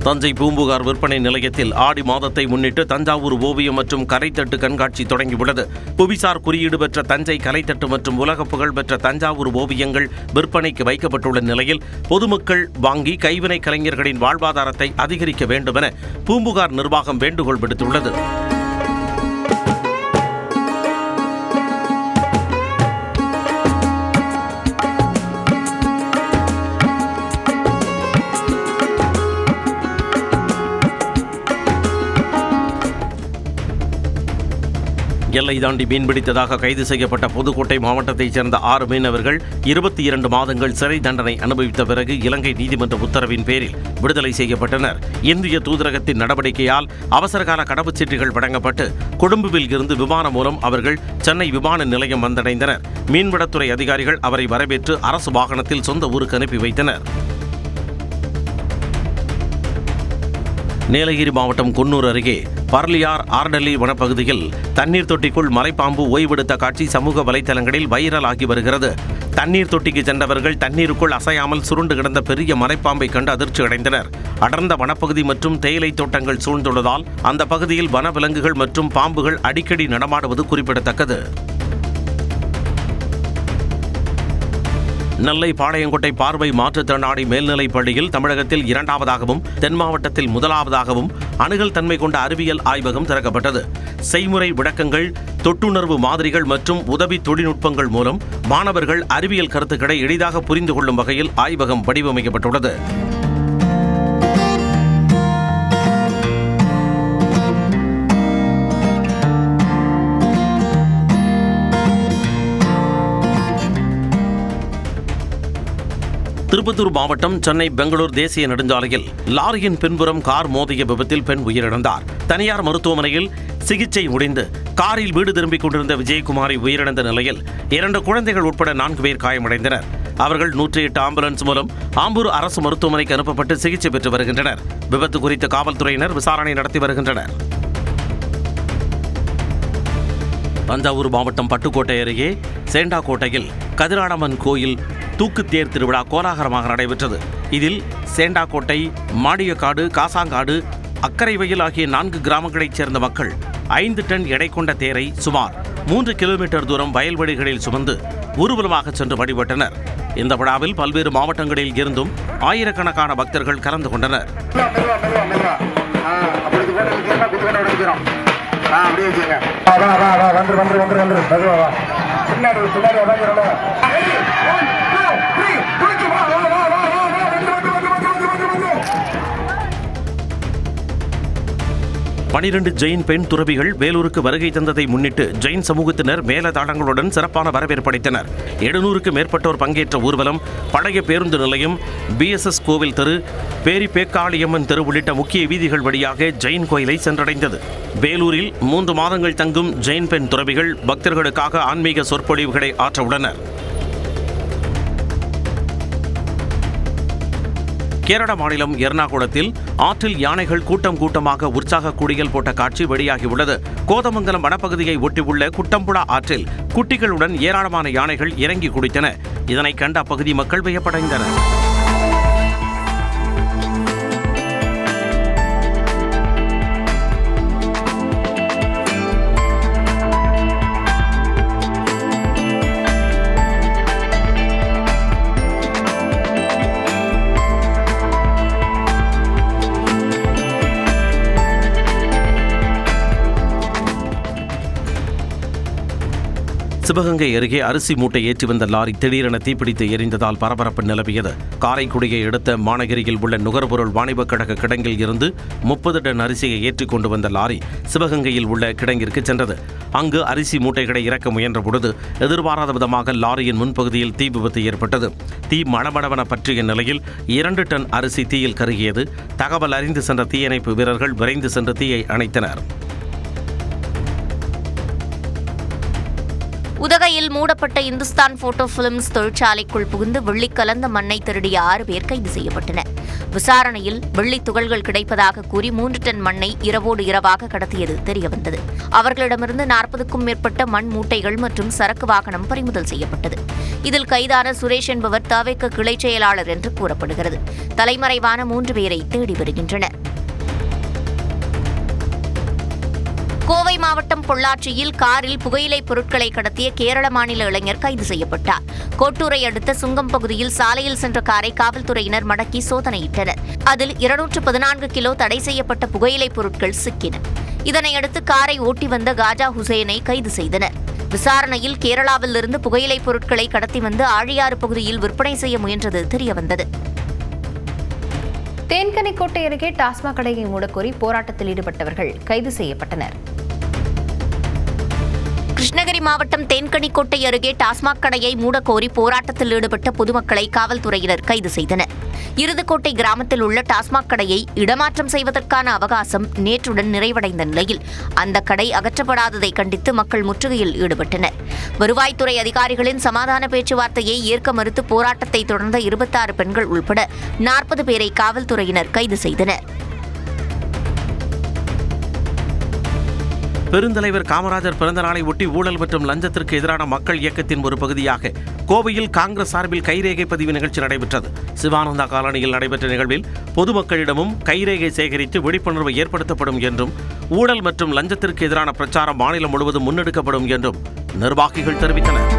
தஞ்சை பூம்புகார் விற்பனை நிலையத்தில் ஆடி மாதத்தை முன்னிட்டு தஞ்சாவூர் ஓவியம் மற்றும் கலைத்தட்டு கண்காட்சி தொடங்கியுள்ளது. புவிசார் குறியீடு பெற்ற தஞ்சை கலைத்தட்டு மற்றும் உலக புகழ் பெற்ற தஞ்சாவூர் ஓவியங்கள் விற்பனைக்கு வைக்கப்பட்டுள்ள நிலையில் பொதுமக்கள் வாங்கி கைவினை கலைஞர்களின் வாழ்வாதாரத்தை அதிகரிக்க வேண்டும் என பூம்புகார் நிர்வாகம் வேண்டுகோள் விடுத்துள்ளது. எல்லை தாண்டி மீன்பிடித்ததாக கைது செய்யப்பட்ட புதுக்கோட்டை மாவட்டத்தைச் சேர்ந்த 6 மீனவர்கள் 22 மாதங்கள் சிறை தண்டனை அனுபவித்த பிறகு இலங்கை நீதிமன்ற உத்தரவின் பேரில் விடுதலை செய்யப்பட்டனர். இந்திய தூதரகத்தின் நடவடிக்கையால் அவசரகால கடவுச்சீட்டுகள் வழங்கப்பட்டு கொழும்புவில் இருந்து விமானம் மூலம் அவர்கள் சென்னை விமான நிலையம் வந்தடைந்தனர். மீன்வளத்துறை அதிகாரிகள் அவரை வரவேற்று அரசு வாகனத்தில் சொந்த ஊருக்கு அனுப்பி வைத்தனர். நீலகிரி மாவட்டம் குன்னூர் அருகே பர்லியார் ஆர்டலி வனப்பகுதியில் தண்ணீர் தொட்டிக்குள் மலைப்பாம்பு ஓய்வெடுத்த காட்சி சமூக வலைதளங்களில் வைரல் ஆகி வருகிறது. தண்ணீர் தொட்டிக்கு சென்றவர்கள் தண்ணீருக்குள் அசையாமல் சுருண்டு கிடந்த பெரிய மலைப்பாம்பை கண்டு அதிர்ச்சி அடைந்தனர். அடர்ந்த வனப்பகுதி மற்றும் தேயிலை தோட்டங்கள் சூழ்ந்துள்ளதால் அந்த பகுதியில் வனவிலங்குகள் மற்றும் பாம்புகள் அடிக்கடி நடமாடுவது குறிப்பிடத்தக்கது. நெல்லை பாளையங்கோட்டை பார்வை மாற்றுத்திறனாளி மேல்நிலைப் பள்ளியில் தமிழகத்தில் 2ஆவதாகவும் தென் மாவட்டத்தில் 1ஆவதாகவும் அணுகல் தன்மை கொண்ட அறிவியல் ஆய்வகம் திறக்கப்பட்டது. செய்முறை விளக்கங்கள், தொட்டுணர்வு மாதிரிகள் மற்றும் உதவி தொழில்நுட்பங்கள் மூலம் மாணவர்கள் அறிவியல் கருத்துக்களை எளிதாக புரிந்து கொள்ளும் வகையில் ஆய்வகம் வடிவமைக்கப்பட்டுள்ளது. திருப்பத்தூர் மாவட்டம் சென்னை பெங்களூர் தேசிய நெடுஞ்சாலையில் லாரியின் பின்புறம் கார் மோதிய விபத்தில் பெண் உயிரிழந்தார். தனியார் மருத்துவமனையில் சிகிச்சை முடிந்து காரில் வீடு திரும்பிக் கொண்டிருந்த விஜயகுமாரி உயிரிழந்த நிலையில் 2 குழந்தைகள் உட்பட 4 பேர் காயமடைந்தனர். அவர்கள் 108 ஆம்புலன்ஸ் மூலம் ஆம்பூர் அரசு மருத்துவமனைக்கு அனுப்பப்பட்டு சிகிச்சை பெற்று வருகின்றனர். விபத்து குறித்து காவல்துறையினர் விசாரணை நடத்தி வருகின்றனர். தஞ்சாவூர் மாவட்டம் பட்டுக்கோட்டை அருகே சேண்டாக்கோட்டையில் கதிராடம்மன் கோயில் தூக்குத்தேர் திருவிழா கோலாகலமாக நடைபெற்றது. இதில் சேண்டாக்கோட்டை, மாடியக்காடு, காசாங்காடு, அக்கரைவயல் ஆகிய 4 கிராமங்களைச் சேர்ந்த மக்கள் 5 டன் எடை கொண்ட தேரை சுமார் 3 கிலோமீட்டர் தூரம் வயல்வெளிகளில் சுமந்து ஊர்வலமாக சென்று வழிபட்டனர். இந்த விழாவில் பல்வேறு மாவட்டங்களில் இருந்தும் ஆயிரக்கணக்கான பக்தர்கள் கலந்து கொண்டனர். பனிரெண்டு ஜெயின் பெண் துறவிகள் வேலூருக்கு வருகை தந்ததை முன்னிட்டு ஜெயின் சமூகத்தினர் மேலதாளங்களுடன் சிறப்பான வரவேற்பளித்தனர். 700க்கும் மேற்பட்டோர் பங்கேற்ற ஊர்வலம் பழைய பேருந்து நிலையம், BSS கோவில் தெரு, பேரிப்பேக்காளியம்மன் தெரு உள்ளிட்ட முக்கிய வீதிகள் வழியாக ஜெயின் கோயிலை சென்றடைந்தது. வேலூரில் 3 மாதங்கள் தங்கும் ஜெயின் பெண் துறவிகள் பக்தர்களுக்காக ஆன்மீக சொற்பொழிவுகளை ஆற்ற உள்ளனர். கேரள மாநிலம் எர்ணாகுளத்தில் ஆற்றில் யானைகள் கூட்டமாக உற்சாக குடியல் போட்ட காட்சி வெளியாகியுள்ளது. கோதமங்கலம் வனப்பகுதியை ஒட்டியுள்ள குட்டம்புழா ஆற்றில் குட்டிகளுடன் ஏராளமான யானைகள் இறங்கி குடித்தன. இதனை கண்ட அப்பகுதி மக்கள் வியப்படைந்தனர். சிவகங்கை அருகே அரிசி மூட்டை ஏற்றி வந்த லாரி திடீரென தீப்பிடித்து எரிந்ததால் பரபரப்பு நிலவியது. காரைக்குடியை அடுத்த மாநகரியில் உள்ள நுகர்பொருள் வாணிபக் கழக கிடங்கில் இருந்து 30 டன் அரிசியை ஏற்றிக் கொண்டு வந்த லாரி சிவகங்கையில் உள்ள கிடங்கிற்கு சென்றது. அங்கு அரிசி மூட்டைகளை இறக்க முயன்ற பொழுது எதிர்பாராத விதமாக லாரியின் முன்பகுதியில் தீ விபத்து ஏற்பட்டது. தீ மளமளவென பற்றிய நிலையில் 2 டன் அரிசி தீயில் கருகியது. தகவல் அறிந்து சென்ற தீயணைப்பு வீரர்கள் விரைந்து சென்று தீயை அணைத்தனர். உதகையில் மூடப்பட்ட இந்துஸ்தான் போட்டோ பிலிம்ஸ் தொழிற்சாலைக்குள் புகுந்து வெள்ளி கலந்த மண்ணை திருடிய 6 பேர் கைது செய்யப்பட்டனர். விசாரணையில் வெள்ளி துகள்கள் கிடைப்பதாக கூறி 3 டன் மண்ணை இரவோடு இரவாக கடத்தியது தெரியவந்தது. அவர்களிடமிருந்து 40க்கும் மேற்பட்ட மண் மூட்டைகள் மற்றும் சரக்கு வாகனம் பறிமுதல் செய்யப்பட்டது. இதில் கைதான சுரேஷ் என்பவர் தவேக கிளை செயலாளர் என்று கூறப்படுகிறது. தலைமறைவான 3 பேரை தேடி வருகின்றனர். கோவை மாவட்டம் பொள்ளாச்சியில் காரில் புகையிலை பொருட்களை கடத்திய கேரள மாநில இளைஞர் கைது செய்யப்பட்டார். கோட்டூரை அடுத்த சுங்கம் பகுதியில் சாலையில் சென்ற காரை காவல்துறையினர் மடக்கி சோதனையிட்டனர். அதில் 214 கிலோ தடை செய்யப்பட்ட புகையிலை பொருட்கள் சிக்கின. இதனையடுத்து காரை ஓட்டி வந்த காஜா ஹுசேனை கைது செய்தனர். விசாரணையில் கேரளாவிலிருந்து புகையிலை பொருட்களை கடத்தி வந்து ஆழியாறு பகுதியில் விற்பனை செய்ய முயன்றது தெரியவந்தது. தேன்கனிக்கோட்டை அருகே டாஸ்மாக் கடையை மூடக்கோரி போராட்டத்தில் ஈடுபட்டவர்கள் கைது செய்யப்பட்டனர். கிருஷ்ணகிரி மாவட்டம் தேன்கனிக்கோட்டை அருகே டாஸ்மாக் கடையை மூடக்கோரி போராட்டத்தில் ஈடுபட்ட பொதுமக்களை காவல்துறையினர் கைது செய்தனர். இருதுக்கோட்டை கிராமத்தில் உள்ள டாஸ்மாக் கடையை இடமாற்றம் செய்வதற்கான அவகாசம் நேற்றுடன் நிறைவடைந்த நிலையில் அந்த கடை அகற்றப்படாததை கண்டித்து மக்கள் முற்றுகையில் ஈடுபட்டனர். வருவாய்த்துறை அதிகாரிகளின் சமாதான பேச்சுவார்த்தையை ஏற்க மறுத்து போராட்டத்தை தொடர்ந்த 26 பெண்கள் உள்பட 40 பேரை காவல்துறையினர் கைது செய்தனர். பெருந்தலைவர் காமராஜர் பிறந்த நாளை ஒட்டி ஊழல் மற்றும் லஞ்சத்திற்கு எதிரான மக்கள் இயக்கத்தின் ஒரு பகுதியாக கோவையில் காங்கிரஸ் சார்பில் கைரேகை பதிவு நிகழ்ச்சி நடைபெற்றது. சிவானந்தா காலனியில் நடைபெற்ற நிகழ்வில் பொதுமக்களிடமும் கைரேகை சேகரித்து விழிப்புணர்வு ஏற்படுத்தப்படும் என்றும் ஊழல் மற்றும் லஞ்சத்திற்கு எதிரான பிரச்சாரம் மாநிலம் முழுவதும் முன்னெடுக்கப்படும் என்றும் நிர்வாகிகள் தெரிவித்தனர்.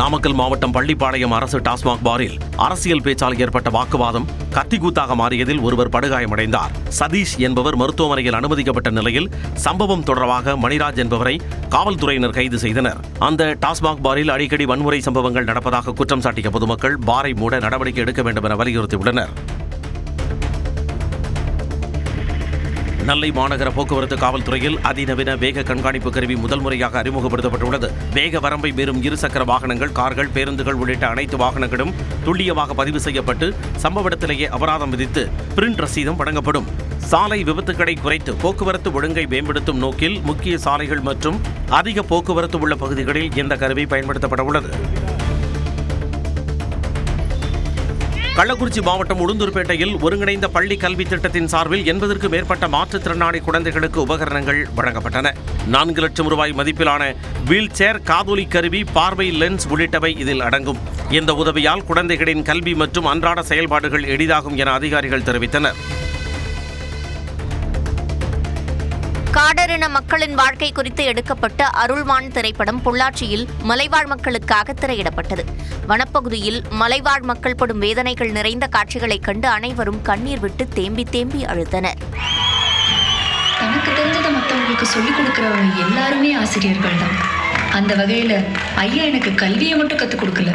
நாமக்கல் மாவட்டம் பள்ளிப்பாளையம் அரசு டாஸ்மாக் பாரில் அரசியல் பேச்சால் ஏற்பட்ட வாக்குவாதம் கத்திகூத்தாக மாறியதில் ஒருவர் படுகாயமடைந்தார். சதீஷ் என்பவர் மருத்துவமனையில் அனுமதிக்கப்பட்ட நிலையில் சம்பவம் தொடர்பாக மணிராஜ் என்பவரை காவல்துறையினர் கைது செய்தனர். அந்த டாஸ்மாக் பாரில் அடிக்கடி வன்முறை சம்பவங்கள் நடப்பதாக குற்றம் சாட்டிய பொதுமக்கள் பாரை மூட நடவடிக்கை எடுக்க வேண்டும் என வலியுறுத்தியுள்ளனர். நெல்லை மாநகர போக்குவரத்து காவல்துறையில் அதிநவீன வேக கண்காணிப்பு கருவி முதல் முறையாக அறிமுகப்படுத்தப்பட்டுள்ளது. வேக வரம்பை மீறும் இருசக்கர வாகனங்கள், கார்கள், பேருந்துகள் உள்ளிட்ட அனைத்து வாகனங்களும் துல்லியமாக பதிவு செய்யப்பட்டு சம்பவ இடத்திலேயே அபராதம் விதித்து பிரிண்ட் ரசீதும் வழங்கப்படும். சாலை விபத்துக்களை குறைத்து போக்குவரத்து ஒழுங்கை மேம்படுத்தும் நோக்கில் முக்கிய சாலைகள் மற்றும் அதிக போக்குவரத்து உள்ள பகுதிகளில் இந்த கருவி பயன்படுத்தப்பட உள்ளது. கள்ளக்குறிச்சி மாவட்டம் உளுந்தூர்பேட்டையில் ஒருங்கிணைந்த பள்ளி கல்வி திட்டத்தின் சார்பில் 80க்கும் மேற்பட்ட மாற்றுத்திறனாளி குழந்தைகளுக்கு உபகரணங்கள் வழங்கப்பட்டன. 4 லட்சம் ரூபாய் மதிப்பிலான வீல் சேர், காதொலி கருவி, பார்வை லென்ஸ் உள்ளிட்டவை இதில் அடங்கும். இந்த உதவியால் குழந்தைகளின் கல்வி மற்றும் அன்றாட செயல்பாடுகள் எளிதாகும் என அதிகாரிகள் தெரிவித்தனர். காடரின மக்களின் வாழ்க்கை குறித்து எடுக்கப்பட்ட அருள்வான் திரைப்படம் பொள்ளாச்சியில் மலைவாழ் மக்களுக்காக திரையிடப்பட்டது. வனப்பகுதியில் மலைவாழ் மக்கள் படும் வேதனைகள் நிறைந்த காட்சிகளைக் கண்டு அனைவரும் கண்ணீர் விட்டு தேம்பி தேம்பி அழுதனர். தனக்கு தெரிஞ்சதை மற்றவங்களுக்கு சொல்லிக் கொடுக்கிறவங்க எல்லாருமே ஆசிரியர்கள் தான். அந்த வகையில ஐயா எனக்கு கல்வியை மட்டும் கற்றுக் கொடுக்கல,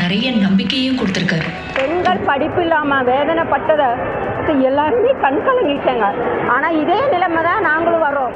நிறைய நம்பிக்கையும் கொடுத்துருக்காரு. பெண்கள் படிப்பு இல்லாமல் வேதனைப்பட்டதை எல்லாருமே கண்கலங்கிட்டாங்க. ஆனால் இதே நிலைமை தான் நாங்களும் வரோம்.